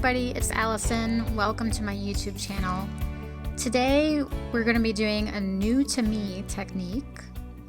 everybody, it's Allison. Welcome to my YouTube channel. Today we're going to be doing a new to me technique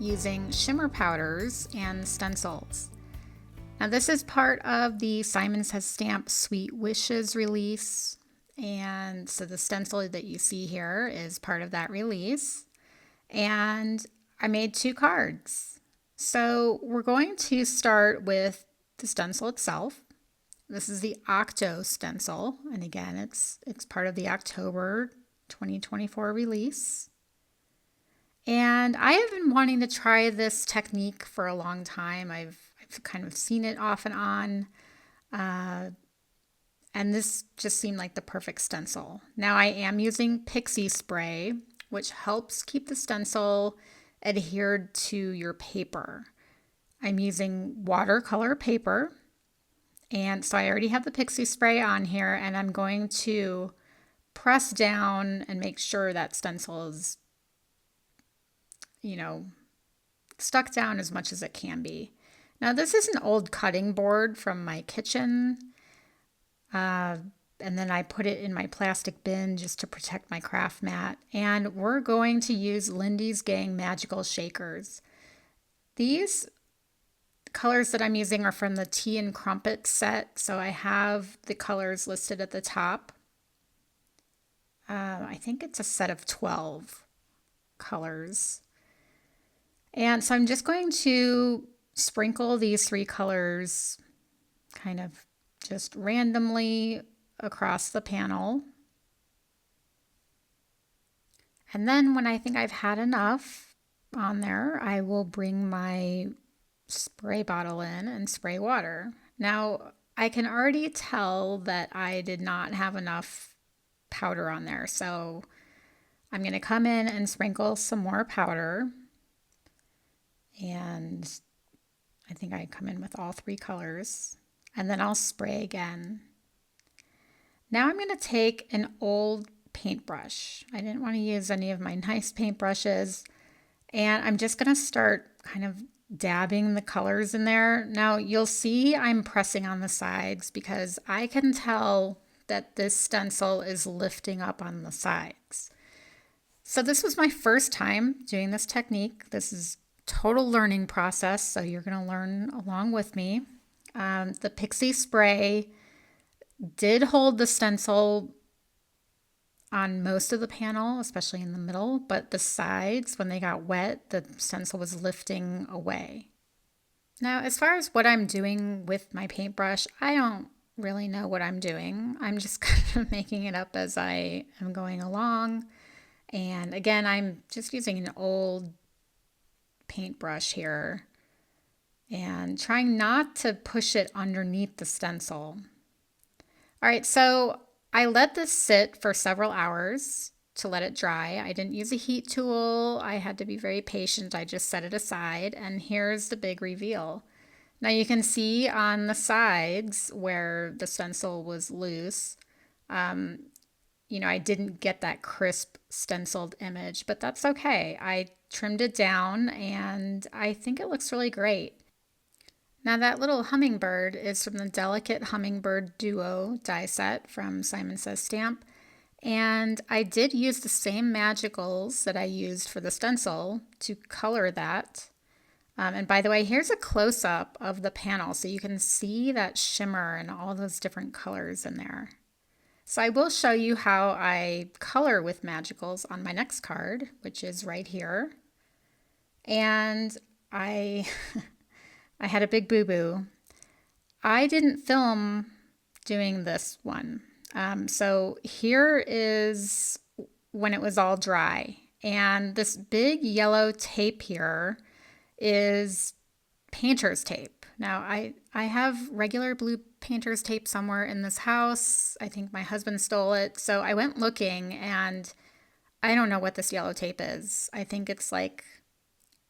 using shimmer powders and stencils. Now this is part of the Simon Says Stamp Sweet Wishes release, and so the stencil that you see here is part of that release. And I made two cards. So we're going to start with the stencil itself. This is the Octo Stencil, and again, it's part of the October 2024 release. And I have been wanting to try this technique for a long time. I've kind of seen it off and on, and this just seemed like the perfect stencil. Now I am using Pixie Spray, which helps keep the stencil adhered to your paper. I'm using watercolor paper. And so I already have the Pixie Spray on here, and I'm going to press down and make sure that stencil is, stuck down as much as it can be. Now this is an old cutting board from my kitchen, and then I put it in my plastic bin just to protect my craft mat. And we're going to use Lindy's Gang Magical Shakers. These colors that I'm using are from the Tea and Crumpets set, so I have the colors listed at the top. I think it's a set of 12 colors. And so I'm just going to sprinkle these three colors kind of just randomly across the panel. And then when I think I've had enough on there, I will bring my spray bottle in and spray water. Now I can already tell that I did not have enough powder on there, so I'm going to come in and sprinkle some more powder, and I think I come in with all three colors, and then I'll spray again. Now I'm going to take an old paintbrush. I didn't want to use any of my nice paintbrushes, and I'm just going to start kind of dabbing the colors in there. Now you'll see I'm pressing on the sides because I can tell that this stencil is lifting up on the sides. So this was my first time doing this technique. This is total learning process, so you're going to learn along with me. The Pixie Spray did hold the stencil on most of the panel, especially in the middle, but the sides, when they got wet, the stencil was lifting away. Now, as far as what I'm doing with my paintbrush, I don't really know what I'm doing. I'm just kind of making it up as I am going along. And again, I'm just using an old paintbrush here and trying not to push it underneath the stencil. All right, so I let this sit for several hours to let it dry. I didn't use a heat tool. I had to be very patient. I just set it aside, and here's the big reveal. Now you can see on the sides where the stencil was loose, I didn't get that crisp stenciled image, but that's okay. I trimmed it down, and I think it looks really great. Now that little hummingbird is from the Delicate Hummingbird Duo die set from Simon Says Stamp. And I did use the same magicals that I used for the stencil to color that. And by the way, here's a close-up of the panel so you can see that shimmer and all those different colors in there. So I will show you how I color with magicals on my next card, which is right here. And I had a big boo-boo. I didn't film doing this one. So here is when it was all dry. And this big yellow tape here is painter's tape. Now I have regular blue painter's tape somewhere in this house. I think my husband stole it. So I went looking, and I don't know what this yellow tape is. I think it's like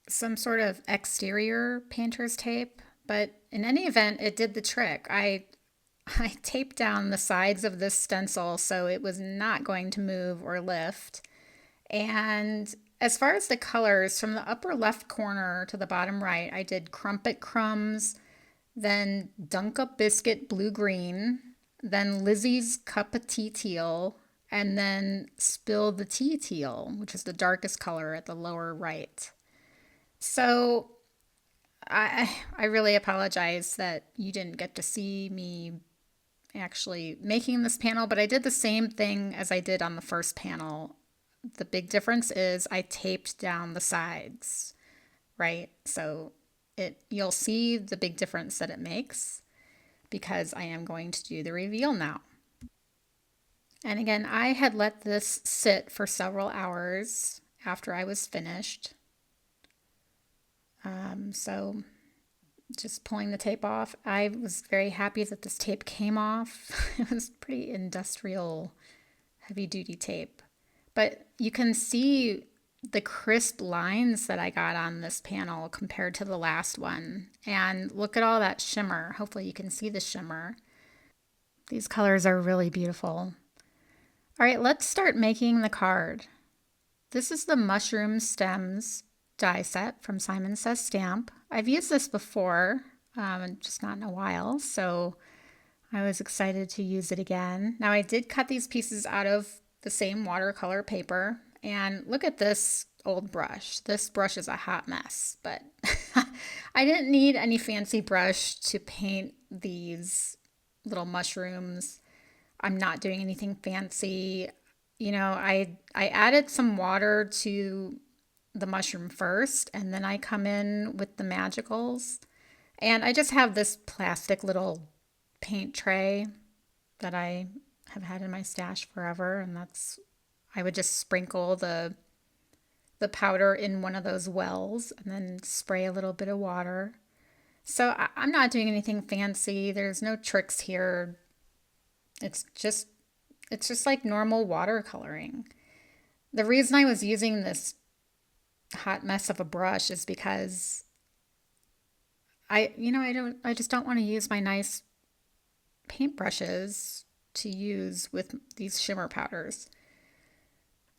some sort of exterior painter's tape, but in any event, it did the trick. I taped down the sides of this stencil so it was not going to move or lift. And as far as the colors, from the upper left corner to the bottom right, I did Crumpet Crumbs, then Dunk Up Biscuit Blue Green, then Lizzie's Cup of Tea Teal, and then Spill the Tea Teal, which is the darkest color at the lower right. So I really apologize that you didn't get to see me actually making this panel, but I did the same thing as I did on the first panel. The big difference is I taped down the sides, right? So you'll see the big difference that it makes because I am going to do the reveal now. And again, I had let this sit for several hours after I was finished. So just pulling the tape off. I was very happy that this tape came off. It was pretty industrial, heavy duty tape. But you can see the crisp lines that I got on this panel compared to the last one. And look at all that shimmer. Hopefully you can see the shimmer. These colors are really beautiful. All right, let's start making the card. This is the Mushroom Stems die set from Simon Says Stamp. I've used this before, just not in a while, so I was excited to use it again. Now I did cut these pieces out of the same watercolor paper, and look at this old brush. This brush is a hot mess, but I didn't need any fancy brush to paint these little mushrooms. I'm not doing anything fancy. You know, I added some water to the mushroom first, and then I come in with the magicals. And I just have this plastic little paint tray that I have had in my stash forever, and I would just sprinkle the powder in one of those wells and then spray a little bit of water. So I'm not doing anything fancy. There's no tricks here. It's just like normal watercoloring. The reason I was using this hot mess of a brush is because I just don't want to use my nice paint brushes to use with these shimmer powders.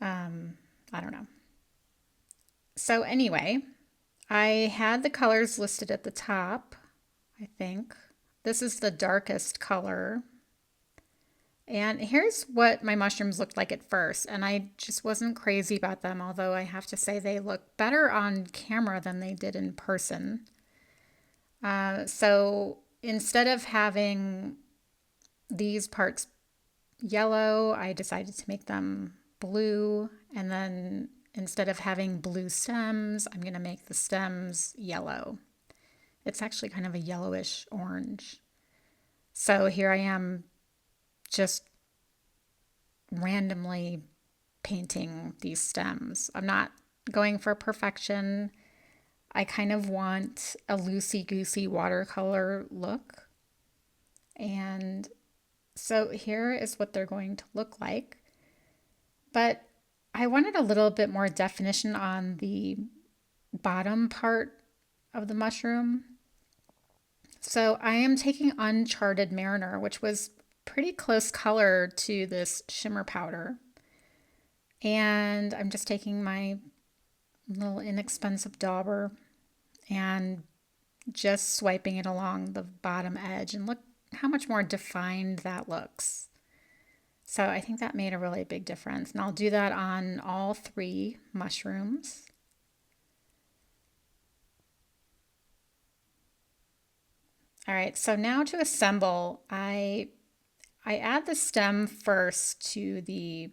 I don't know. So anyway, I had the colors listed at the top, I think. This is the darkest color. And here's what my mushrooms looked like at first. And I just wasn't crazy about them, although I have to say they look better on camera than they did in person. So instead of having these parts yellow, I decided to make them blue. And then instead of having blue stems, I'm going to make the stems yellow. It's actually kind of a yellowish orange. So here I am just randomly painting these stems. I'm not going for perfection. I kind of want a loosey-goosey watercolor look. And so here is what they're going to look like. But I wanted a little bit more definition on the bottom part of the mushroom. So I am taking Uncharted Mariner, which was pretty close color to this shimmer powder. And I'm just taking my little inexpensive dauber and just swiping it along the bottom edge, and look how much more defined that looks. So I think that made a really big difference. And I'll do that on all 3 mushrooms. All right, so now to assemble, I add the stem first to the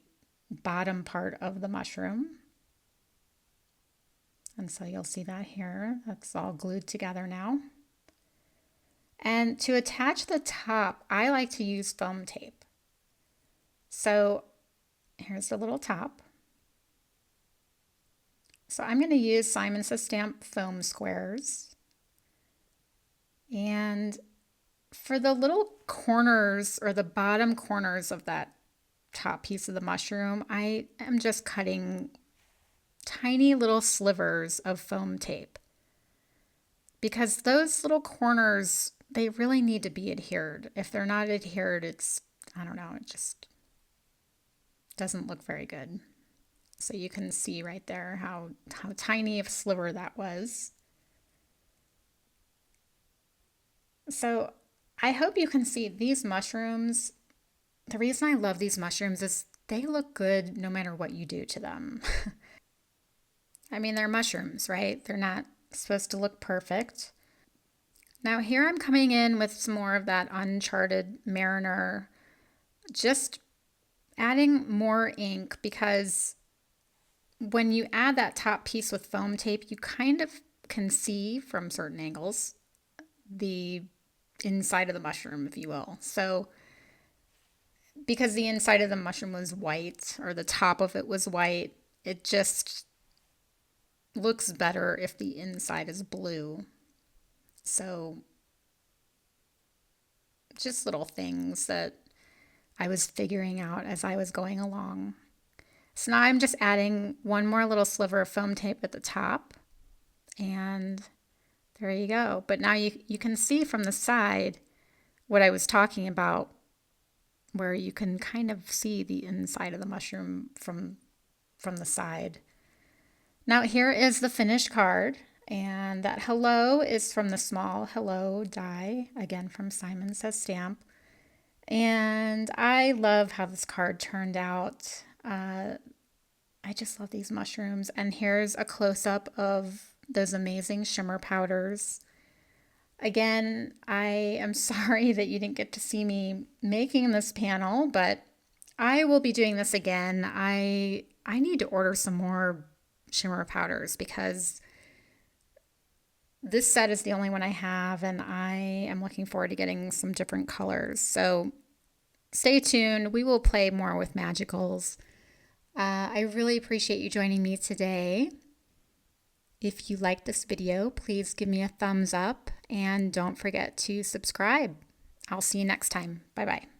bottom part of the mushroom. And so you'll see that here. That's all glued together now. And to attach the top, I like to use foam tape. So here's the little top. So I'm going to use Simon Says Stamp foam squares. And for the little corners or the bottom corners of that top piece of the mushroom, I am just cutting tiny little slivers of foam tape. Because those little corners, they really need to be adhered. If they're not adhered, I don't know, it just doesn't look very good. So you can see right there how tiny of a sliver that was. So I hope you can see these mushrooms. the reason I love these mushrooms is they look good no matter what you do to them. I mean, they're mushrooms, right? They're not supposed to look perfect. Now here I'm coming in with some more of that Uncharted Mariner, just adding more ink because when you add that top piece with foam tape, you kind of can see from certain angles the inside of the mushroom, if you will. So because the inside of the mushroom was white, or the top of it was white, it just looks better if the inside is blue. So just little things that I was figuring out as I was going along. So now I'm just adding one more little sliver of foam tape at the top, and there you go. But now you can see from the side what I was talking about, where you can kind of see the inside of the mushroom from the side. Now here is the finished card, and that hello is from the Small Hello Die, again from Simon Says Stamp. And I love how this card turned out. I just love these mushrooms. And here's a close-up of those amazing shimmer powders. Again, I am sorry that you didn't get to see me making this panel, but I will be doing this again. I need to order some more shimmer powders because this set is the only one I have, and I am looking forward to getting some different colors. So stay tuned. We will play more with magicals. I really appreciate you joining me today. If you like this video, please give me a thumbs up and don't forget to subscribe. I'll see you next time. Bye-bye.